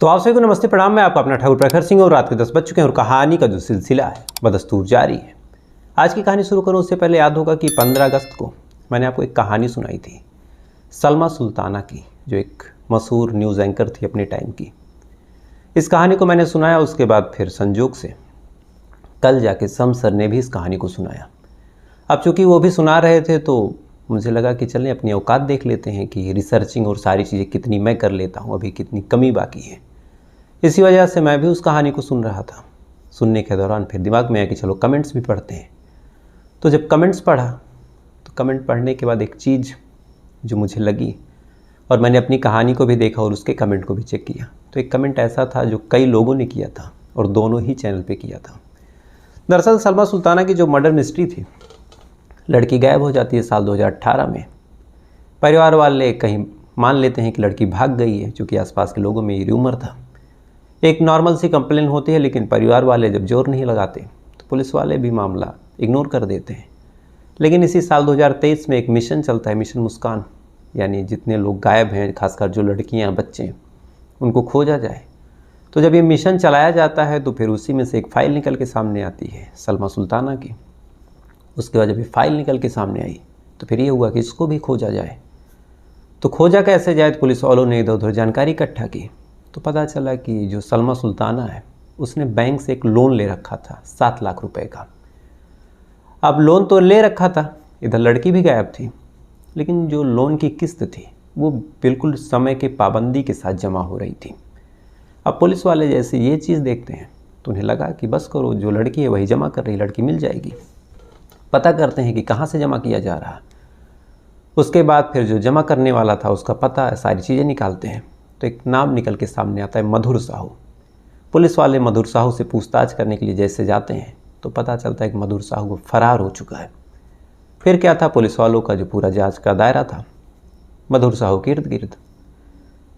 तो आप सभी को नमस्ते प्रणाम। मैं आपका अपना ठाकुर प्रखर सिंह और रात के 10 बज चुके हैं और कहानी का जो सिलसिला है बदस्तूर जारी है। आज की कहानी शुरू करूं उससे पहले याद होगा कि 15 अगस्त को मैंने आपको एक कहानी सुनाई थी सलमा सुल्ताना की, जो एक मशहूर न्यूज़ एंकर थी अपने टाइम की। इस कहानी को मैंने सुनाया, उसके बाद फिर संजोग से कल जाके सम सर ने भी इस कहानी को सुनाया। अब चूँकि वो भी सुना रहे थे तो मुझे लगा कि चलें अपनी औकात देख लेते हैं कि रिसर्चिंग और सारी चीज़ें कितनी मैं कर लेता हूँ, अभी कितनी कमी बाकी है। इसी वजह से मैं भी उस कहानी को सुन रहा था। सुनने के दौरान फिर दिमाग में आया कि चलो कमेंट्स भी पढ़ते हैं। तो जब कमेंट्स पढ़ा तो कमेंट पढ़ने के बाद एक चीज़ जो मुझे लगी, और मैंने अपनी कहानी को भी देखा और उसके कमेंट को भी चेक किया, तो एक कमेंट ऐसा था जो कई लोगों ने किया था और दोनों ही चैनल पे किया था। दरअसल सलमा सुल्ताना की जो मर्डर मिस्ट्री थी, लड़की गायब हो जाती है साल 2018 में। परिवार वाले कहीं मान लेते हैं कि लड़की भाग गई है, चूँकि आसपास के लोगों में ये रूमर था। एक नॉर्मल सी कंप्लेन होती है, लेकिन परिवार वाले जब जोर नहीं लगाते तो पुलिस वाले भी मामला इग्नोर कर देते हैं। लेकिन इसी साल 2023 में एक मिशन चलता है, मिशन मुस्कान, यानी जितने लोग गायब हैं, खासकर जो लड़कियां बच्चे, उनको खोजा जाए। तो जब ये मिशन चलाया जाता है तो फिर उसी में से एक फ़ाइल निकल के सामने आती है सलमा सुल्ताना की। उसके बाद जब ये फ़ाइल निकल के सामने आई तो फिर ये हुआ कि इसको भी खोजा जाए। तो खोजा कैसे जाए, तो पुलिस वालों ने इधर उधर जानकारी इकट्ठा की तो पता चला कि जो सलमा सुल्ताना है उसने बैंक से एक लोन ले रखा था 7 लाख रुपए का। अब लोन तो ले रखा था, इधर लड़की भी गायब थी, लेकिन जो लोन की किस्त थी वो बिल्कुल समय के पाबंदी के साथ जमा हो रही थी। अब पुलिस वाले जैसे ये चीज़ देखते हैं तो उन्हें लगा कि बस करो, जो लड़की है वही जमा कर रही, लड़की मिल जाएगी। पता करते हैं कि कहाँ से जमा किया जा रहा। उसके बाद फिर जो जमा करने वाला था उसका पता, सारी चीज़ें निकालते हैं तो एक नाम निकल के सामने आता है, मधुर साहू। पुलिस वाले मधुर साहू से पूछताछ करने के लिए जैसे जाते हैं तो पता चलता है कि मधुर साहू फरार हो चुका है। फिर क्या था, पुलिस वालों का जो पूरा जांच का दायरा था मधुर साहू के इर्द गिर्द।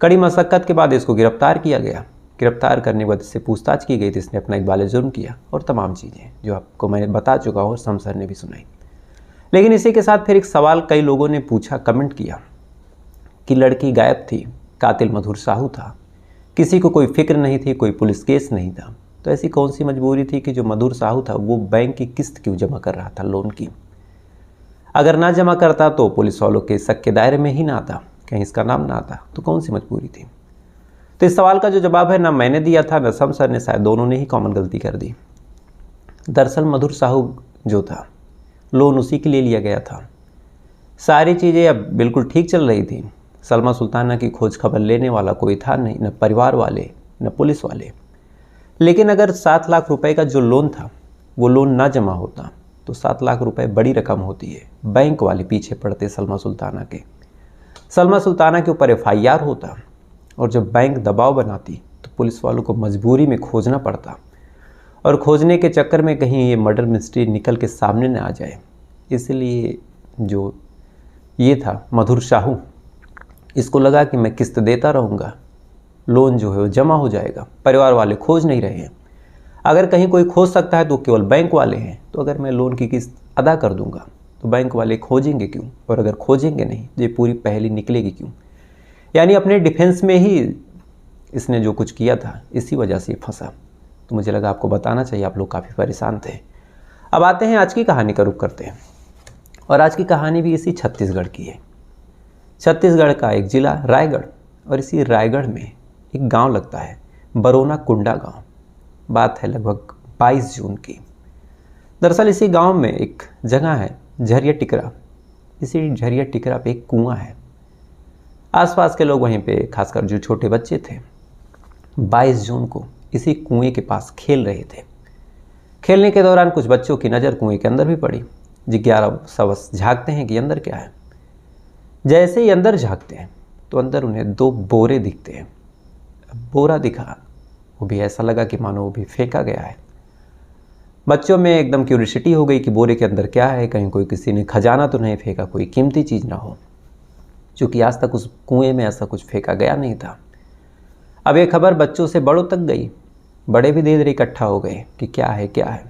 कड़ी मशक्क़त के बाद इसको गिरफ्तार किया गया। गिरफ्तार करने के बाद इससे पूछताछ की गई तो इसने अपना इकबाल जुर्म किया और तमाम चीज़ें जो आपको मैं बता चुका हूँ और शमसर ने भी सुनाई। लेकिन इसी के साथ फिर एक सवाल कई लोगों ने पूछा, कमेंट किया कि लड़की गायब थी, कातिल मधुर साहू था, किसी को कोई फिक्र नहीं थी, कोई पुलिस केस नहीं था, तो ऐसी कौन सी मजबूरी थी कि जो मधुर साहू था वो बैंक की किस्त क्यों जमा कर रहा था लोन की। अगर ना जमा करता तो पुलिस वालों के शक के दायरे में ही ना आता, कहीं इसका नाम ना आता, तो कौन सी मजबूरी थी। तो इस सवाल का जो जवाब है ना मैंने दिया था ना शमसर ने, शायद दोनों ने ही कॉमन गलती कर दी। दरअसल मधुर साहू जो था, लोन उसी के लिए लिया गया था। सारी चीज़ें अब बिल्कुल ठीक चल रही थी। सलमा सुल्ताना की खोज खबर लेने वाला कोई था नहीं, न परिवार वाले न पुलिस वाले। लेकिन अगर 7 लाख रुपए का जो लोन था वो लोन ना जमा होता तो 7 लाख रुपए बड़ी रकम होती है। बैंक वाले पीछे पड़ते सलमा सुल्ताना के, सलमा सुल्ताना के ऊपर FIR होता, और जब बैंक दबाव बनाती तो पुलिस वालों को मजबूरी में खोजना पड़ता, और खोजने के चक्कर में कहीं ये मर्डर मिस्ट्री निकल के सामने न आ जाए। इसलिए जो ये था मधुर साहू, इसको लगा कि मैं किस्त देता रहूँगा, लोन जो है वो जमा हो जाएगा, परिवार वाले खोज नहीं रहे हैं, अगर कहीं कोई खोज सकता है तो केवल बैंक वाले हैं, तो अगर मैं लोन की किस्त अदा कर दूंगा तो बैंक वाले खोजेंगे क्यों, और अगर खोजेंगे नहीं तो ये पूरी पहेली निकलेगी क्यों। यानी अपने डिफेंस में ही इसने जो कुछ किया था, इसी वजह से फंसा। तो मुझे लगा आपको बताना चाहिए, आप लोग काफ़ी परेशान थे। अब आते हैं आज की कहानी का रुख करते हैं, और आज की कहानी भी इसी छत्तीसगढ़ की है। छत्तीसगढ़ का एक ज़िला रायगढ़, और इसी रायगढ़ में एक गांव लगता है बरोना कुंडा गांव। बात है लगभग 22 जून की। दरअसल इसी गांव में एक जगह है झरिया टिकरा। इसी झरिया टिकरा पे एक कुआं है। आसपास के लोग वहीं पे, खासकर जो छोटे बच्चे थे, 22 जून को इसी कुएं के पास खेल रहे थे। खेलने के दौरान कुछ बच्चों की नज़र कुएं के अंदर भी पड़ी। जिज्ञासावश झांकते हैं कि अंदर क्या है। जैसे ही अंदर झांकते हैं तो अंदर उन्हें 2 बोरे दिखते हैं। बोरा दिखा, वो भी ऐसा लगा कि मानो वो भी फेंका गया है। बच्चों में एकदम क्यूरियोसिटी हो गई कि बोरे के अंदर क्या है, कहीं कोई किसी ने खजाना तो नहीं फेंका, कोई कीमती चीज़ ना हो, क्योंकि आज तक उस कुएं में ऐसा कुछ फेंका गया नहीं था। अब ये खबर बच्चों से बड़ों तक गई। बड़े भी धीरे धीरे इकट्ठा हो गए कि क्या है क्या है।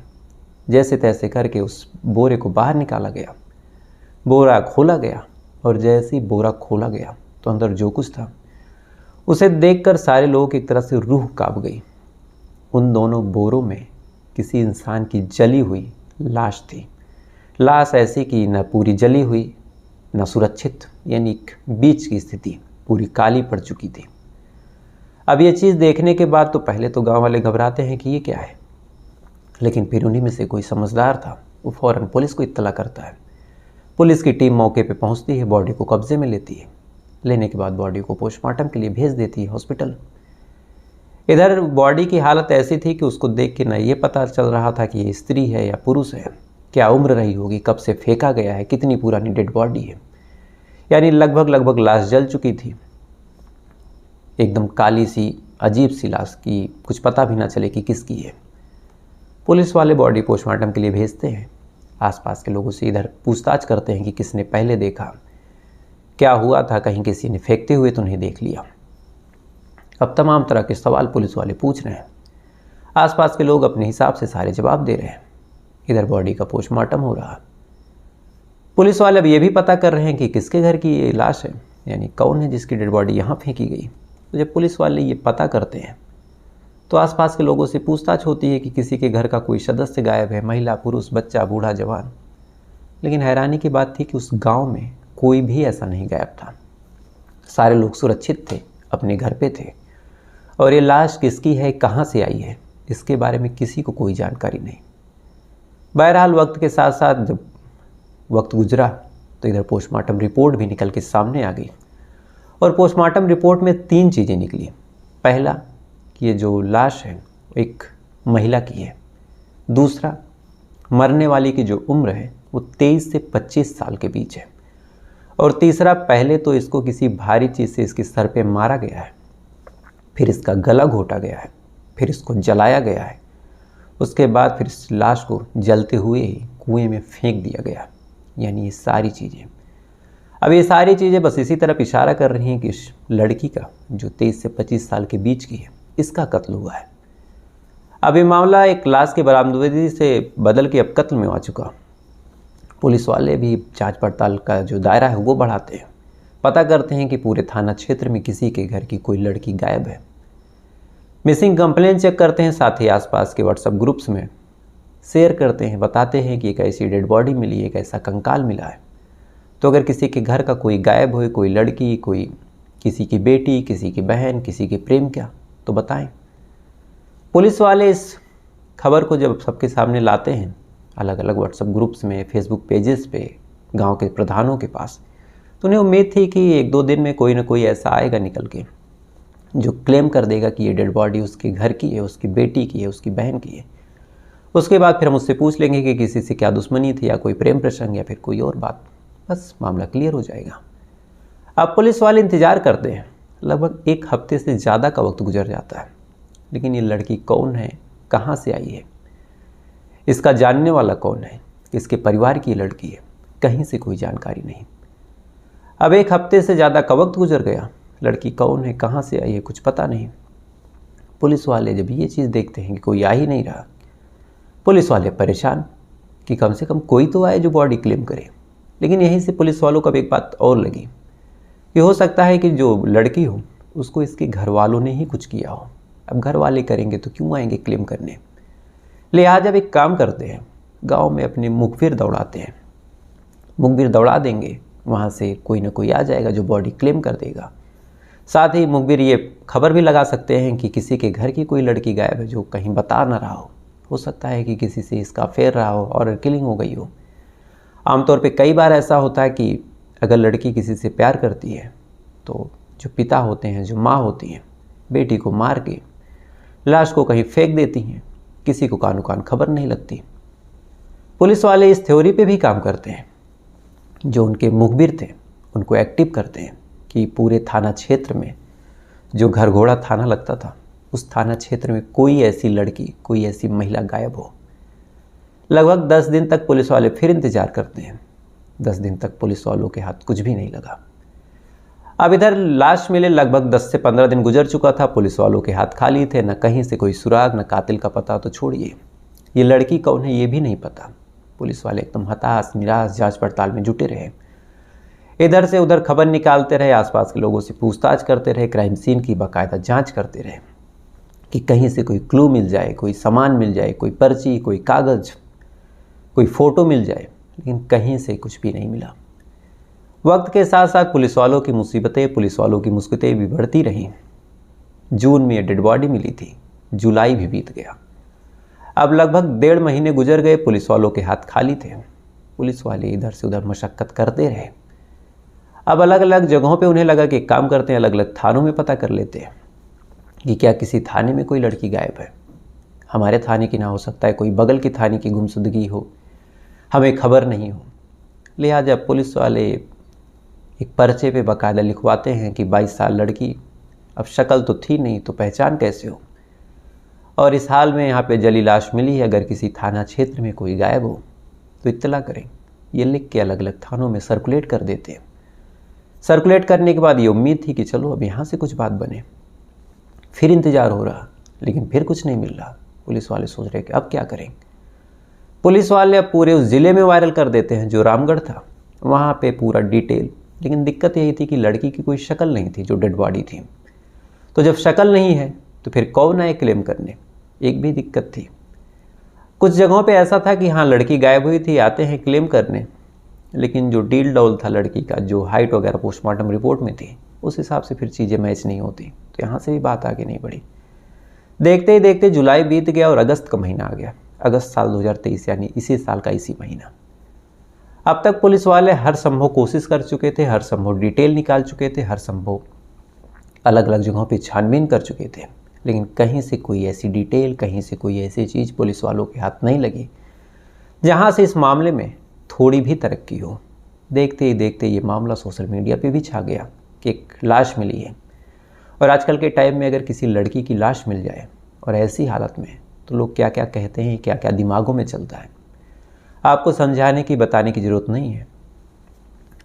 जैसे तैसे करके उस बोरे को बाहर निकाला गया। बोरा खोला गया, और जैसे ही बोरा खोला गया तो अंदर जो कुछ था उसे देखकर सारे लोग एक तरह से रूह कांप गई। उन दोनों बोरों में किसी इंसान की जली हुई लाश थी। लाश ऐसी कि न पूरी जली हुई न सुरक्षित, यानी बीच की स्थिति, पूरी काली पड़ चुकी थी। अब ये चीज़ देखने के बाद तो पहले तो गांव वाले घबराते हैं कि ये क्या है, लेकिन फिर उन्हीं में से कोई समझदार था, वो फ़ौरन पुलिस को इत्तला करता है। पुलिस की टीम मौके पे पहुंचती है, बॉडी को कब्जे में लेती है। लेने के बाद बॉडी को पोस्टमार्टम के लिए भेज देती है हॉस्पिटल। इधर बॉडी की हालत ऐसी थी कि उसको देख के ना ये पता चल रहा था कि ये स्त्री है या पुरुष है, क्या उम्र रही होगी, कब से फेंका गया है, कितनी पुरानी डेड बॉडी है। यानी लगभग लाश जल चुकी थी, एकदम काली सी अजीब सी लाश की कुछ पता भी ना चले कि किसकी है। पुलिस वाले बॉडी पोस्टमार्टम के लिए भेजते हैं। आसपास के लोगों से इधर पूछताछ करते हैं कि किसने पहले देखा, क्या हुआ था, कहीं किसी ने फेंकते हुए तो नहीं देख लिया। अब तमाम तरह के सवाल पुलिस वाले पूछ रहे हैं। आसपास के लोग अपने हिसाब से सारे जवाब दे रहे हैं। इधर बॉडी का पोस्टमार्टम हो रहा। पुलिस वाले अब ये भी पता कर रहे हैं कि किसके घर की ये लाश है, यानी कौन है जिसकी डेड बॉडी यहाँ फेंकी गई। तो जब पुलिस वाले ये पता करते हैं तो आसपास के लोगों से पूछताछ होती है कि किसी के घर का कोई सदस्य गायब है, महिला, पुरुष, बच्चा, बूढ़ा, जवान। लेकिन हैरानी की बात थी कि उस गांव में कोई भी ऐसा नहीं गायब था। सारे लोग सुरक्षित थे, अपने घर पे थे, और ये लाश किसकी है, कहाँ से आई है, इसके बारे में किसी को कोई जानकारी नहीं। बहरहाल वक्त के साथ साथ जब वक्त गुजरा तो इधर पोस्टमार्टम रिपोर्ट भी निकल के सामने आ गई, और पोस्टमार्टम रिपोर्ट में 3 चीज़ें निकली। पहला कि ये जो लाश है एक महिला की है। दूसरा, मरने वाली की जो उम्र है वो 23 से 25 साल के बीच है। और तीसरा, पहले तो इसको किसी भारी चीज़ से इसके सर पे मारा गया है, फिर इसका गला घोटा गया है, फिर इसको जलाया गया है, उसके बाद फिर इस लाश को जलते हुए ही कुएं में फेंक दिया गया। यानी ये सारी चीज़ें, अब ये सारी चीज़ें बस इसी तरफ इशारा कर रही हैं कि इस लड़की का जो 23 से 25 साल के बीच की है, इसका कत्ल हुआ है। अब ये मामला एक लाश के बरामदगी से बदल के अब कत्ल में आ चुका। पुलिस वाले भी जांच पड़ताल का जो दायरा है वो बढ़ाते हैं, पता करते हैं कि पूरे थाना क्षेत्र में किसी के घर की कोई लड़की गायब है। मिसिंग कंप्लेंट चेक करते हैं, साथ ही आसपास के व्हाट्सएप ग्रुप्स में शेयर करते हैं, बताते हैं कि एक ऐसी डेड बॉडी मिली, एक ऐसा कंकाल मिला है। तो अगर किसी के घर का कोई गायब हो, कोई लड़की, कोई किसी की बेटी, किसी की बहन, किसी के प्रेम क्या, तो बताएं। पुलिस वाले इस खबर को जब सबके सामने लाते हैं, अलग अलग व्हाट्सएप ग्रुप्स में, फेसबुक पेजेस पे, गांव के प्रधानों के पास, तो उन्हें उम्मीद थी कि 1-2 दिन में कोई ना कोई ऐसा आएगा निकल के जो क्लेम कर देगा कि ये डेड बॉडी उसके घर की है, उसकी बेटी की है, उसकी बहन की है। उसके बाद फिर हम उससे पूछ लेंगे कि किसी से क्या दुश्मनी थी, या कोई प्रेम प्रसंग, या फिर कोई और बात, बस मामला क्लियर हो जाएगा। अब पुलिस वाले इंतज़ार करते हैं। लगभग 1 हफ्ते से ज़्यादा का वक्त गुजर जाता है, लेकिन ये लड़की कौन है, कहाँ से आई है, इसका जानने वाला कौन है, किसके परिवार की लड़की है, कहीं से कोई जानकारी नहीं। अब 1 हफ्ते से ज़्यादा का वक्त गुजर गया, लड़की कौन है, कहाँ से आई है, कुछ पता नहीं। पुलिस वाले जब ये चीज़ देखते हैं कि कोई आ ही नहीं रहा, पुलिस वाले परेशान कि कम से कम कोई तो आए जो बॉडी क्लेम करे। लेकिन यहीं से पुलिस वालों को अब एक बात और लगी कि हो सकता है कि जो लड़की हो उसको इसके घर वालों ने ही कुछ किया हो। अब घर वाले करेंगे तो क्यों आएंगे क्लेम करने। लिहाजा अब एक काम करते हैं, गांव में अपने मुखबिर दौड़ाते हैं। मुखबिर दौड़ा देंगे, वहाँ से कोई ना कोई आ जाएगा जो बॉडी क्लेम कर देगा। साथ ही मुखबिर ये खबर भी लगा सकते हैं कि किसी के घर की कोई लड़की गायब है जो कहीं बता ना रहा हो सकता है कि किसी से इसका अफेयर रहा हो और किलिंग हो गई हो। आमतौर पे कई बार ऐसा होता है कि अगर लड़की किसी से प्यार करती है तो जो पिता होते हैं, जो माँ होती हैं, बेटी को मार के लाश को कहीं फेंक देती हैं, किसी को कानो कान खबर नहीं लगती। पुलिस वाले इस थ्योरी पे भी काम करते हैं। जो उनके मुखबिर थे उनको एक्टिव करते हैं कि पूरे थाना क्षेत्र में, जो घरघोड़ा थाना लगता था, उस थाना क्षेत्र में कोई ऐसी लड़की, कोई ऐसी महिला गायब हो। लगभग 10 दिन तक पुलिस वाले फिर इंतजार करते हैं। 10 दिन तक पुलिस वालों के हाथ कुछ भी नहीं लगा। अब इधर लाश मिले लगभग 10 से 15 दिन गुजर चुका था। पुलिस वालों के हाथ खाली थे, न कहीं से कोई सुराग, न कातिल का पता तो छोड़िए, ये लड़की कौन है ये भी नहीं पता। पुलिस वाले एकदम हताश निराश जांच पड़ताल में जुटे रहे। इधर से उधर खबर निकालते रहे, आसपास के लोगों से पूछताछ करते रहे, क्राइम सीन की बाकायदा जांच करते रहे कि कहीं से कोई क्लू मिल जाए, कोई सामान मिल जाए, कोई पर्ची, कोई कागज़, कोई फ़ोटो मिल जाए, लेकिन कहीं से कुछ भी नहीं मिला। वक्त के साथ साथ पुलिस वालों की मुसीबतें, पुलिस वालों की मुश्किलें भी बढ़ती रहीं। जून में डेड बॉडी मिली थी, जुलाई भी बीत गया। अब लगभग 1.5 महीने गुजर गए, पुलिस वालों के हाथ खाली थे। पुलिस वाले इधर से उधर मशक्क़त करते रहे। अब अलग अलग जगहों पे उन्हें लगा कि एक काम करते हैं, अलग अलग थानों में पता कर लेते हैं कि क्या किसी थाने में कोई लड़की गायब है। हमारे थाने की ना हो सकता है, कोई बगल की थाने की गुमशुदगी हो, हमें खबर नहीं हो। लिहाजा पुलिस वाले एक पर्चे पे बाकायदा लिखवाते हैं कि 22 साल लड़की, अब शक्ल तो थी नहीं तो पहचान कैसे हो, और इस हाल में यहाँ पे जली लाश मिली है, अगर किसी थाना क्षेत्र में कोई गायब हो तो इत्तला करें। ये लिख के अलग अलग थानों में सर्कुलेट कर देते हैं। सर्कुलेट करने के बाद ये उम्मीद थी कि चलो अब यहाँ से कुछ बात बने। फिर इंतज़ार हो रहा, लेकिन फिर कुछ नहीं मिल रहा। पुलिस वाले सोच रहे कि अब क्या करें। पुलिस वाले अब पूरे उस ज़िले में वायरल कर देते हैं जो रामगढ़ था, वहाँ पे पूरा डिटेल। लेकिन दिक्कत यही थी कि लड़की की कोई शक्ल नहीं थी जो डेड बॉडी थी। तो जब शक्ल नहीं है तो फिर कौन आए क्लेम करने, एक भी दिक्कत थी। कुछ जगहों पे ऐसा था कि हाँ लड़की गायब हुई थी, आते हैं क्लेम करने, लेकिन जो डील डॉल था लड़की का, जो हाइट वगैरह पोस्टमार्टम रिपोर्ट में थी, उस हिसाब से फिर चीज़ें मैच नहीं होती। तो यहाँ से भी बात आगे नहीं बढ़ी। देखते ही देखते जुलाई बीत गया और अगस्त का महीना आ गया। अगस्त साल 2023, यानी इसी साल का इसी महीना। अब तक पुलिस वाले हर संभव कोशिश कर चुके थे, हर संभव डिटेल निकाल चुके थे, हर संभव अलग अलग जगहों पे छानबीन कर चुके थे, लेकिन कहीं से कोई ऐसी डिटेल, कहीं से कोई ऐसी चीज़ पुलिस वालों के हाथ नहीं लगी जहाँ से इस मामले में थोड़ी भी तरक्की हो। देखते ही देखते ये मामला सोशल मीडिया पे भी छा गया कि एक लाश मिली है। और आजकल के टाइम में अगर किसी लड़की की लाश मिल जाए और ऐसी हालत में, तो लोग क्या क्या कहते हैं, क्या क्या दिमागों में चलता है, आपको समझाने की, बताने की ज़रूरत नहीं है।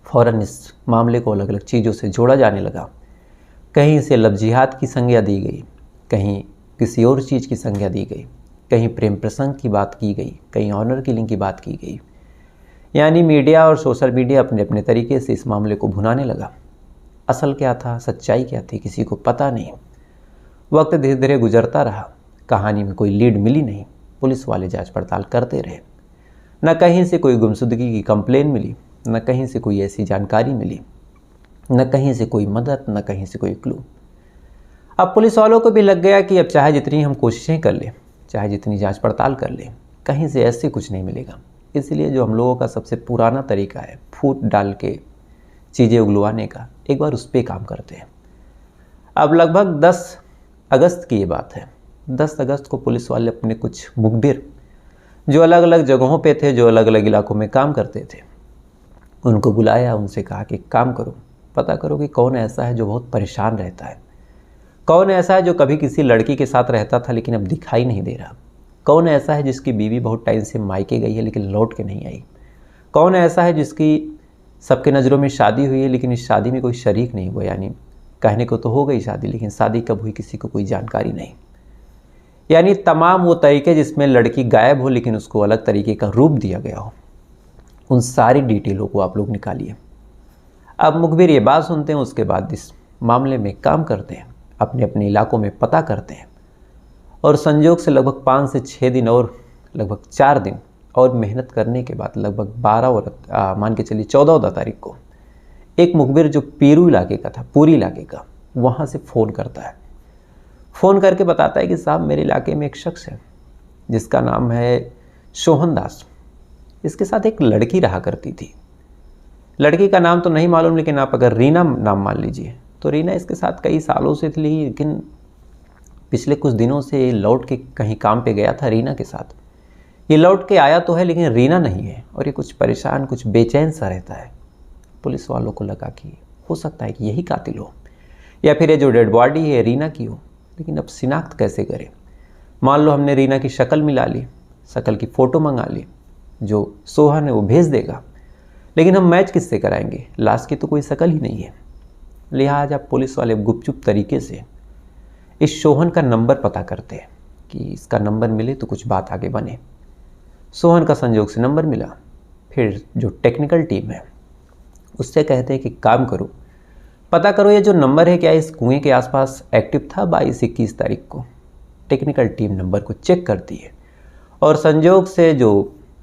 फ़ौरन इस मामले को अलग अलग चीज़ों से जोड़ा जाने लगा। कहीं से लव जिहाद की संज्ञा दी गई, कहीं किसी और चीज़ की संज्ञा दी गई, कहीं प्रेम प्रसंग की बात की गई, कहीं ऑनर किलिंग की बात की गई। यानी मीडिया और सोशल मीडिया अपने अपने तरीके से इस मामले को भुनाने लगा। असल क्या था, सच्चाई क्या थी, किसी को पता नहीं। वक्त धीरे धीरे गुजरता रहा, कहानी में कोई लीड मिली नहीं। पुलिस वाले जांच पड़ताल करते रहे। न कहीं से कोई गुमशुदगी की कंप्लेन मिली, न कहीं से कोई ऐसी जानकारी मिली, न कहीं से कोई मदद, न कहीं से कोई क्लू। अब पुलिस वालों को भी लग गया कि अब चाहे जितनी हम कोशिशें कर लें, चाहे जितनी जांच पड़ताल कर लें, कहीं से ऐसे कुछ नहीं मिलेगा। इसलिए जो हम लोगों का सबसे पुराना तरीका है, फूट डाल के चीज़ें उगलवाने का, एक बार उस पर काम करते हैं। अब लगभग 10 अगस्त की ये बात है। 10 अगस्त को पुलिस वाले अपने कुछ मुखबिर जो अलग अलग जगहों पे थे, जो अलग अलग इलाकों में काम करते थे, उनको बुलाया। उनसे कहा कि काम करो, पता करो कि कौन ऐसा है जो बहुत परेशान रहता है, कौन ऐसा है जो कभी किसी लड़की के साथ रहता था लेकिन अब दिखाई नहीं दे रहा, कौन ऐसा है जिसकी बीवी बहुत टाइम से मायके गई है लेकिन लौट के नहीं आई, कौन ऐसा है जिसकी सबके नज़रों में शादी हुई है लेकिन इस शादी में कोई शरीक नहीं हुआ। यानी कहने को तो हो गई शादी, लेकिन शादी कब हुई किसी को कोई जानकारी नहीं। यानी तमाम वो तरीके जिसमें लड़की गायब हो लेकिन उसको अलग तरीके का रूप दिया गया हो, उन सारी डिटेलों को आप लोग निकालिए। अब मुखबिर ये बात सुनते हैं, उसके बाद इस मामले में काम करते हैं, अपने अपने इलाकों में पता करते हैं, और संयोग से लगभग 5 से 6 दिन और लगभग 4 दिन और मेहनत करने के बाद लगभग 12 और मान के चलिए 14 तारीख को एक मुखबिर जो पीरू इलाके का था, पूरी इलाके का, वहाँ से फ़ोन करता है। फ़ोन करके बताता है कि साहब मेरे इलाके में एक शख्स है जिसका नाम है सोहन दास, इसके साथ एक लड़की रहा करती थी। लड़की का नाम तो नहीं मालूम, लेकिन आप अगर रीना नाम मान लीजिए, तो रीना इसके साथ कई सालों से थी, लेकिन पिछले कुछ दिनों से लौट के कहीं काम पे गया था रीना के साथ। ये लौट के आया तो है लेकिन रीना नहीं है, और ये कुछ परेशान, कुछ बेचैन सा रहता है। पुलिस वालों को लगा कि हो सकता है कि यही कातिल हो, या फिर ये जो डेड बॉडी है रीना की हो। लेकिन अब शिनाख्त कैसे करें? मान लो हमने रीना की शक्ल मिला ली, शक्ल की फ़ोटो मंगा ली, जो सोहन है वो भेज देगा, लेकिन हम मैच किससे कराएंगे? लाश की तो कोई शक्ल ही नहीं है। लिहाजा पुलिस वाले गुपचुप तरीके से इस सोहन का नंबर पता करते हैं कि इसका नंबर मिले तो कुछ बात आगे बने। सोहन का संयोग से नंबर मिला। फिर जो टेक्निकल टीम है उससे कहते हैं कि काम करो, पता करो ये जो नंबर है क्या इस कुएं के आसपास एक्टिव था 22-21 तारीख को। टेक्निकल टीम नंबर को चेक करती है और संजोग से जो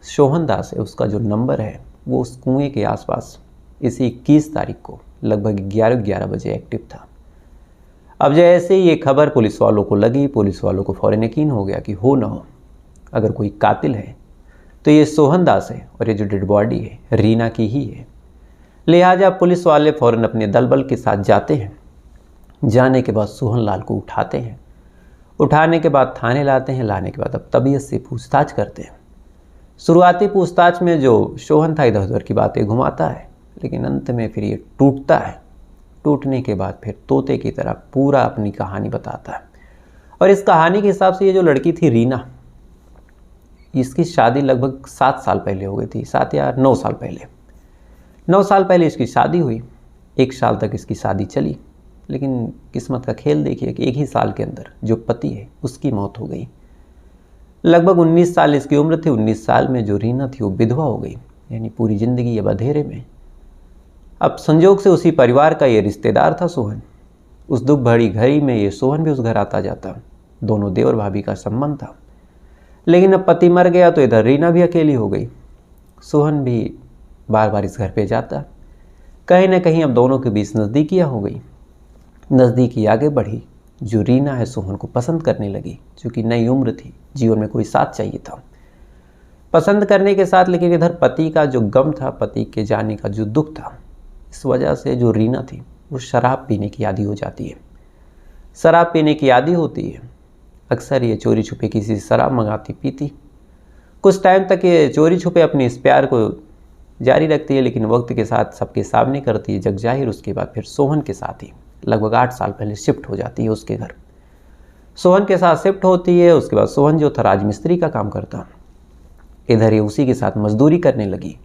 सोहन दास है उसका जो नंबर है वो उस कुएं के आसपास इसी 21 तारीख को लगभग 11 बजे एक्टिव था। अब जैसे ही ये खबर पुलिस वालों को लगी, पुलिस वालों को फौरन यकीन हो गया कि हो ना हो अगर कोई कातिल है तो ये सोहन दास है और ये जो डेड बॉडी है रीना की ही है। लिहाजा पुलिस वाले फौरन अपने दल बल के साथ जाते हैं। जाने के बाद सोहन लाल को उठाते हैं, उठाने के बाद थाने लाते हैं, लाने के बाद अब तबीयत से पूछताछ करते हैं। शुरुआती पूछताछ में जो सोहन था इधर उधर की बातें घुमाता है, लेकिन अंत में फिर ये टूटता है। टूटने के बाद फिर तोते की तरह पूरा अपनी कहानी बताता है। और इस कहानी के हिसाब से ये जो लड़की थी रीना, इसकी शादी लगभग 7 साल पहले हो गई थी, 7 या 9 साल पहले। 9 साल पहले इसकी शादी हुई। 1 साल तक इसकी शादी चली, लेकिन किस्मत का खेल देखिए कि 1 ही साल के अंदर जो पति है उसकी मौत हो गई। लगभग 19 साल इसकी उम्र थी। 19 साल में जो रीना थी वो विधवा हो गई, यानी पूरी ज़िंदगी अब अंधेरे में। अब संजोग से उसी परिवार का ये रिश्तेदार था सोहन। उस दुख भरी घड़ी में ये सोहन भी उस घर आता जाता। दोनों देवर भाभी का संबंध था। लेकिन अब पति मर गया तो इधर रीना भी अकेली हो गई। सोहन भी बार बार इस घर पे जाता। कहीं ना कहीं अब दोनों के बीच नज़दीकियाँ हो गई। नज़दीकी आगे बढ़ी। जो रीना है सोहन को पसंद करने लगी, क्योंकि नई उम्र थी, जीवन में कोई साथ चाहिए था। पसंद करने के साथ लेकिन इधर पति का जो गम था, पति के जाने का जो दुख था, इस वजह से जो रीना थी वो शराब पीने की आदी हो जाती है। शराब पीने की आदी होती है। अक्सर ये चोरी छुपे किसी से शराब मंगाती पीती। कुछ टाइम तक ये चोरी छुपे अपने इस प्यार को जारी रखती है, लेकिन वक्त के साथ सबके सामने करती है जग जाहिर। उसके बाद फिर सोहन के साथ ही लगभग 8 साल पहले शिफ्ट हो जाती है उसके घर। सोहन के साथ शिफ्ट होती है। उसके बाद सोहन जो था राजमिस्त्री का काम करता, इधर ये उसी के साथ मजदूरी करने लगी।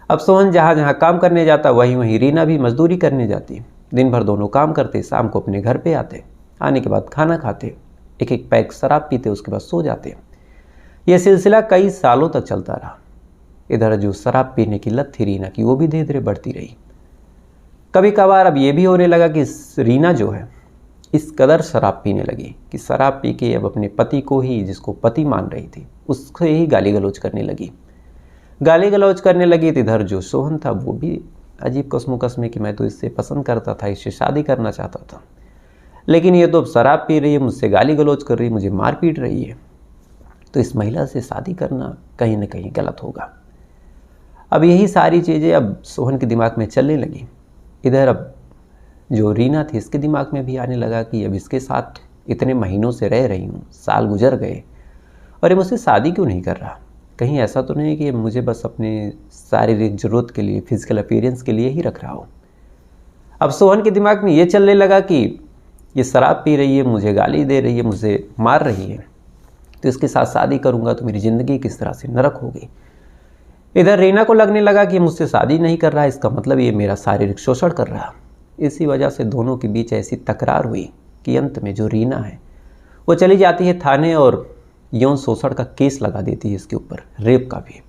अब सोहन जहाँ जहाँ काम करने जाता वहीं वहीं रीना भी मजदूरी करने जाती। दिन भर दोनों काम करते, शाम को अपने घर पे आते। आने के बाद खाना खाते, एक एक पैक शराब पीते, उसके बाद सो जाते। यह सिलसिला कई सालों तक चलता रहा। इधर जो शराब पीने की लत थी रीना की वो भी धीरे धीरे बढ़ती रही। कभी कभार अब ये भी होने लगा कि रीना जो है इस कदर शराब पीने लगी कि शराब पी के अब अपने पति को ही, जिसको पति मान रही थी, उसको ही गाली गलौज करने लगी। गाली गलौज करने लगी तो इधर जो सोहन था वो भी अजीब कसम कि मैं तो इससे पसंद करता था, इससे शादी करना चाहता था, लेकिन ये तो अब शराब पी रही है, मुझसे गाली गलौज कर रही है, मुझे मार पीट रही है, तो इस महिला से शादी करना कहीं ना कहीं गलत होगा। अब यही सारी चीज़ें अब सोहन के दिमाग में चलने लगी। इधर अब जो रीना थी इसके दिमाग में भी आने लगा कि अब इसके साथ इतने महीनों से रह रही हूँ, साल गुजर गए, और ये मुझसे शादी क्यों नहीं कर रहा। कहीं ऐसा तो नहीं कि मुझे बस अपने शारीरिक ज़रूरत के लिए, फिजिकल अपीयरेंस के लिए ही रख रहा हो। अब सोहन के दिमाग में ये चलने लगा कि ये शराब पी रही है, मुझे गाली दे रही है, मुझे मार रही है, तो इसके साथ शादी करूँगा तो मेरी ज़िंदगी किस तरह से नरक होगी। इधर रीना को लगने लगा कि मुझसे शादी नहीं कर रहा है, इसका मतलब ये मेरा शारीरिक शोषण कर रहा। इसी वजह से दोनों के बीच ऐसी तकरार हुई कि अंत में जो रीना है वो चली जाती है थाने और यौन शोषण का केस लगा देती है इसके ऊपर, रेप का भी।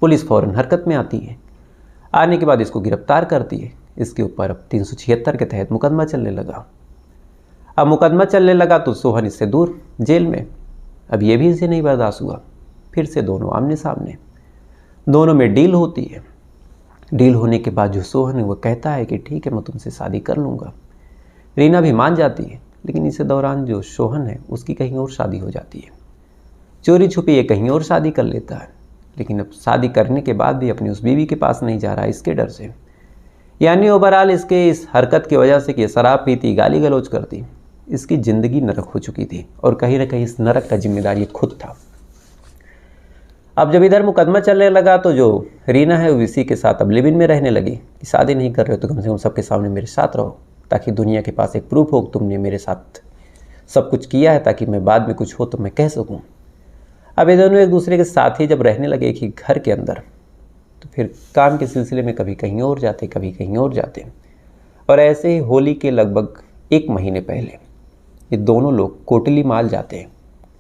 पुलिस फौरन हरकत में आती है। आने के बाद इसको गिरफ्तार करती है। इसके ऊपर अब 376 के तहत मुकदमा चलने लगा। अब मुकदमा चलने लगा तो सोहन इससे दूर जेल में। अब ये भी इसे नहीं बर्दाश्त हुआ। फिर से दोनों आमने सामने, दोनों में डील होती है। डील होने के बाद जो सोहन है वो कहता है कि ठीक है, मैं तुमसे शादी कर लूँगा। रीना भी मान जाती है, लेकिन इस दौरान जो सोहन है उसकी कहीं और शादी हो जाती है। चोरी छुपी ये कहीं और शादी कर लेता है, लेकिन अब शादी करने के बाद भी अपनी उस बीवी के पास नहीं जा रहा इसके डर से। यानी ओवरऑल इसके इस हरकत की वजह से कि शराब पीती, गाली गलौज करती, इसकी ज़िंदगी नरक हो चुकी थी, और कहीं ना कहीं इस नरक का जिम्मेदार ये खुद था। अब जब इधर मुकदमा चलने लगा तो जो रीना है वो इसी के साथ अब लिव इन में रहने लगी कि शादी नहीं कर रहे हो तो कम से कम सबके सामने मेरे साथ रहो, ताकि दुनिया के पास एक प्रूफ हो कि तुमने मेरे साथ सब कुछ किया है, ताकि मैं बाद में कुछ हो तो मैं कह सकूं। अब ये दोनों एक दूसरे के साथ ही जब रहने लगे एक ही घर के अंदर, तो फिर काम के सिलसिले में कभी कहीं और जाते, कभी कहीं और जाते। और ऐसे ही होली के लगभग 1 महीने पहले ये दोनों लोग कोटली माल जाते हैं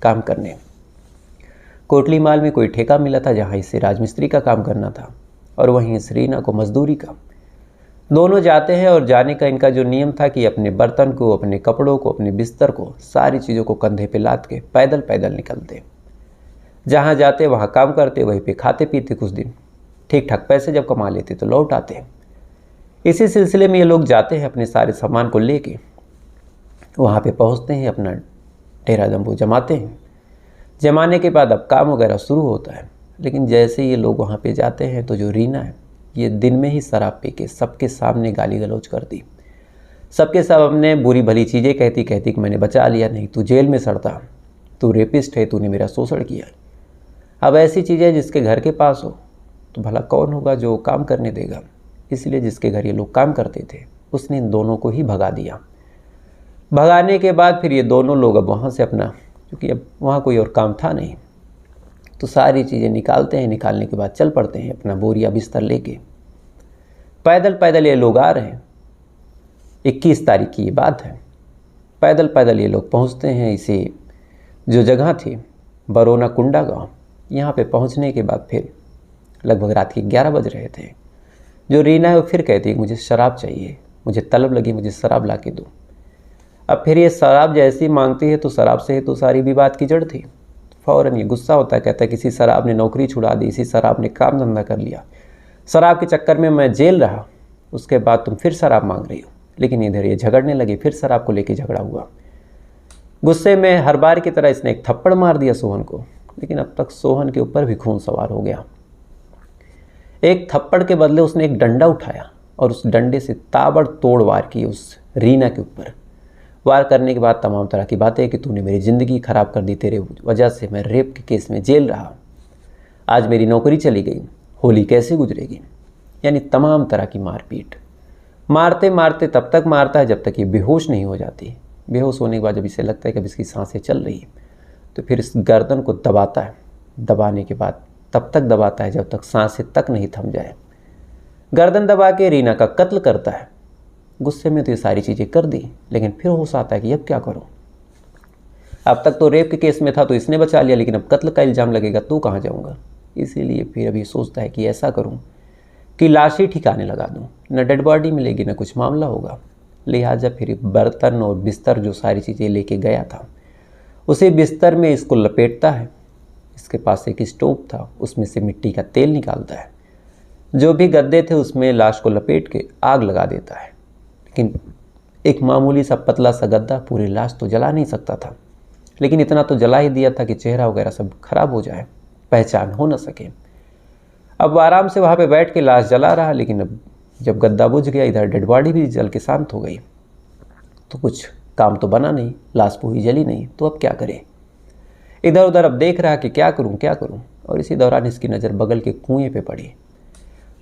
काम करने। कोटली माल में कोई ठेका मिला था जहाँ इससे राजमिस्त्री का काम करना था। और वहीं इस रीना को मजदूरी का। दोनों जाते हैं और जाने का इनका जो नियम था कि अपने बर्तन को, अपने कपड़ों को, अपने बिस्तर को, सारी चीज़ों को कंधे पे लाद के पैदल पैदल निकलते। जहाँ जाते वहाँ काम करते, वहीं पे खाते पीते, कुछ दिन ठीक ठाक पैसे जब कमा लेते तो लौट आते। इसी सिलसिले में ये लोग जाते हैं अपने सारे सामान को लेके, वहाँ पे पहुँचते हैं, अपना डेरा दम्बू जमाते हैं। जमाने के बाद अब काम वगैरह शुरू होता है। लेकिन जैसे ये लोग वहाँ पे जाते हैं तो जो रीना है ये दिन में ही शराब पी के सबके सामने गाली गलौज कर दी। सबके सामने बुरी भली चीज़ें कहती कहती कि मैंने बचा लिया, नहीं तू जेल में सड़ता, तू रेपिस्ट है, तूने मेरा शोषण किया। अब ऐसी चीज़ें जिसके घर के पास हो तो भला कौन होगा जो काम करने देगा। इसलिए जिसके घर ये लोग काम करते थे उसने इन दोनों को ही भगा दिया। भगाने के बाद फिर ये दोनों लोग अब वहाँ से अपना, क्योंकि अब वहाँ कोई और काम था नहीं, तो सारी चीज़ें निकालते हैं। निकालने के बाद चल पड़ते हैं अपना बोरिया बिस्तर लेके। पैदल पैदल ये लोग आ रहे हैं। 21 तारीख की ये बात है। पैदल पैदल ये लोग पहुँचते हैं इसे जो जगह थी बरोना कुंडा गाँव। यहाँ पे पहुँचने के बाद फिर लगभग रात के 11 बज रहे थे। जो रीना है वो फिर कहती है मुझे शराब चाहिए, मुझे तलब लगी, मुझे शराब ला के दो। अब फिर ये शराब जैसी मांगती है तो शराब से तो सारी विवाद की जड़ थी। फ़ौरन ये गुस्सा होता है, कहता है किसी शराब ने नौकरी छुड़ा दी, इसी शराब ने काम धंधा कर लिया, शराब के चक्कर में मैं जेल रहा, उसके बाद तुम फिर शराब मांग रही हो। लेकिन इधर ये झगड़ने लगे, फिर शराब को लेके झगड़ा हुआ। गुस्से में हर बार की तरह इसने एक थप्पड़ मार दिया सोहन को। लेकिन अब तक सोहन के ऊपर भी खून सवार हो गया। एक थप्पड़ के बदले उसने एक डंडा उठाया और उस डंडे से ताबड़तोड़ वार किए उस रीना के ऊपर। वार करने के बाद तमाम तरह की बातें कि तूने मेरी ज़िंदगी ख़राब कर दी, तेरे वजह से मैं रेप के केस में जेल रहा, आज मेरी नौकरी चली गई, होली कैसे गुजरेगी। यानी तमाम तरह की मारपीट। मारते मारते तब तक मारता है जब तक ये बेहोश नहीं हो जाती। बेहोश होने के बाद जब इसे लगता है कि अब इसकी सांसें चल रही है तो फिर इस गर्दन को दबाता है। दबाने के बाद तब तक दबाता है जब तक सांसें तक नहीं थम जाए। गर्दन दबा के रीना का कत्ल करता है। गुस्से में तो ये सारी चीज़ें कर दी, लेकिन फिर होश आता है कि अब क्या करूं। अब तक तो रेप के केस में था तो इसने बचा लिया, लेकिन अब कत्ल का इल्ज़ाम लगेगा तो कहाँ जाऊंगा। इसीलिए फिर अभी सोचता है कि ऐसा करूं कि लाश ही ठिकाने लगा दूं, न डेड बॉडी मिलेगी न कुछ मामला होगा। लिहाजा फिर बर्तन और बिस्तर जो सारी चीज़ें लेके गया था उसी बिस्तर में इसको लपेटता है। इसके पास एक स्टोव था, उसमें से मिट्टी का तेल निकालता है। जो भी गद्दे थे उसमें लाश को लपेट के आग लगा देता है। लेकिन एक मामूली सा पतला सा गद्दा पूरी लाश तो जला नहीं सकता था, लेकिन इतना तो जला ही दिया था कि चेहरा वगैरह सब खराब हो जाए, पहचान हो न सके। अब आराम से वहाँ पे बैठ के लाश जला रहा, लेकिन अब जब गद्दा बुझ गया, इधर डेड बॉडी भी जल के शांत हो गई, तो कुछ काम तो बना नहीं, लाश पूरी जली नहीं, तो अब क्या करे। इधर उधर अब देख रहा कि क्या करूं क्या करूं। और इसी दौरान इसकी नज़र बगल के कुएं पे पड़ी।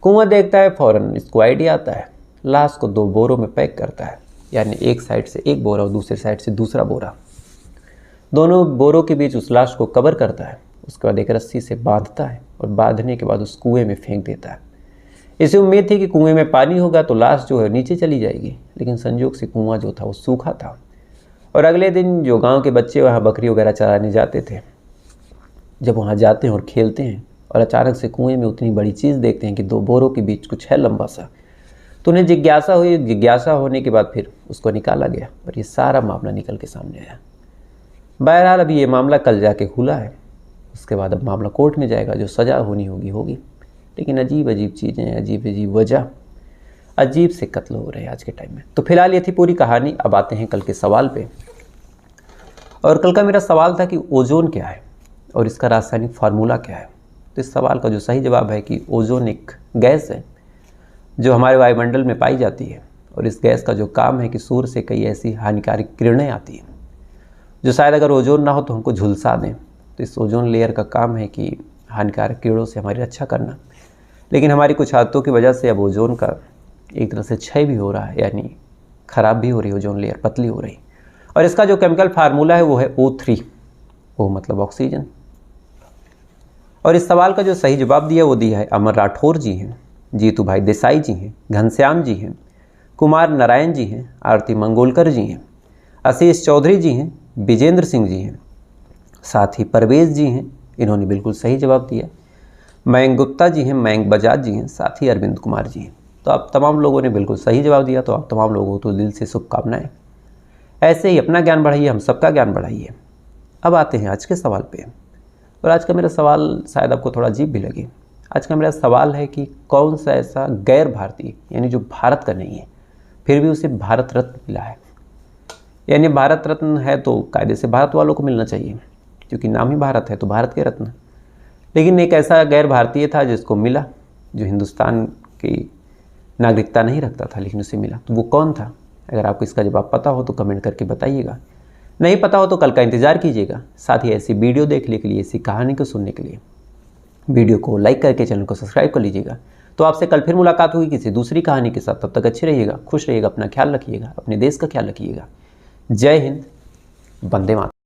कुआं देखता है, फ़ौरन इसको आइडिया आता है। लाश को 2 बोरों में पैक करता है, यानी एक साइड से एक बोरा और दूसरे साइड से दूसरा बोरा। दोनों बोरों के बीच उस लाश को कवर करता है। उसके बाद एक रस्सी से बांधता है और बांधने के बाद उस कुएं में फेंक देता है। इसे उम्मीद थी कि कुएं में पानी होगा तो लाश जो है नीचे चली जाएगी, लेकिन संजोग से कुआं जो था वो सूखा था। और अगले दिन जो गांव के बच्चे वहाँ बकरी वगैरह चराने जाते थे, जब वहाँ जाते हैं और खेलते हैं और अचानक से कुएं में उतनी बड़ी चीज़ देखते हैं कि 2 बोरों के बीच कुछ है लंबा सा, तो उन्हें जिज्ञासा हुई। जिज्ञासा होने के बाद फिर उसको निकाला गया और ये सारा मामला निकल के सामने आया। बहरहाल अभी ये मामला कल जाके खुला है। उसके बाद अब मामला कोर्ट में जाएगा, जो सज़ा होनी होगी होगी। लेकिन अजीब अजीब चीज़ें, अजीब अजीब वजह, अजीब से कत्ल हो रहे हैं आज के टाइम में। तो फिलहाल ये थी पूरी कहानी। अब आते हैं कल के सवाल पे। और कल का मेरा सवाल था कि ओजोन क्या है और इसका रासायनिक फार्मूला क्या है। तो इस सवाल का जो सही जवाब है कि ओजोन एक गैस है जो हमारे वायुमंडल में पाई जाती है। और इस गैस का जो काम है कि सूर्य से कई ऐसी हानिकारक किरणें आती हैं जो शायद अगर ओजोन ना हो तो हमको झुलसा दें। तो इस ओजोन लेयर का काम है कि हानिकारक किरणों से हमारी रक्षा करना। लेकिन हमारी कुछ आदतों की वजह से अब ओजोन का एक तरह से क्षय भी हो रहा है, यानी ख़राब भी हो रही है, ओजोन लेयर पतली हो रही। और इसका जो केमिकल फार्मूला है वो है O3, वो मतलब ऑक्सीजन। और इस सवाल का जो सही जवाब दिया वो दिया है अमर राठौर जी हैं, जीतू भाई देसाई जी हैं, घनश्याम जी हैं, कुमार नारायण जी हैं, आरती मंगोलकर जी हैं, आशीष चौधरी जी हैं, विजेंद्र सिंह जी हैं, साथ ही परवेज जी हैं। इन्होंने बिल्कुल सही जवाब दिया। मयंक गुप्ता जी हैं, मयंक बजाज जी हैं, साथ ही अरविंद कुमार जी हैं। तो आप तमाम लोगों ने बिल्कुल सही जवाब दिया, तो आप तमाम लोगों को तो दिल से शुभकामनाएं। ऐसे ही अपना ज्ञान बढ़ाइए, हम सबका ज्ञान बढ़ाइए। अब आते हैं आज के सवाल पे, और आज का मेरा सवाल शायद आपको थोड़ा अजीब भी लगे। आज का मेरा सवाल है कि कौन सा ऐसा गैर भारतीय, यानी जो भारत का नहीं है, फिर भी उसे भारत रत्न मिला है। यानी भारत रत्न है तो कायदे से भारत वालों को मिलना चाहिए, क्योंकि नाम ही भारत है तो भारत के रत्न। लेकिन एक ऐसा गैर भारतीय था जिसको मिला, जो हिंदुस्तान की नागरिकता नहीं रखता था लेकिन उसे मिला। तो वो कौन था? अगर आपको इसका जवाब पता हो तो कमेंट करके बताइएगा, नहीं पता हो तो कल का इंतज़ार कीजिएगा। साथ ही ऐसी वीडियो देखने के लिए, ऐसी कहानी को सुनने के लिए वीडियो को लाइक करके चैनल को सब्सक्राइब कर लीजिएगा। तो आपसे कल फिर मुलाकात होगी किसी दूसरी कहानी के साथ। तब तक अच्छे रहिएगा, खुश रहिएगा, अपना ख्याल रखिएगा, अपने देश का ख्याल रखिएगा। जय हिंद, वंदे मातरम।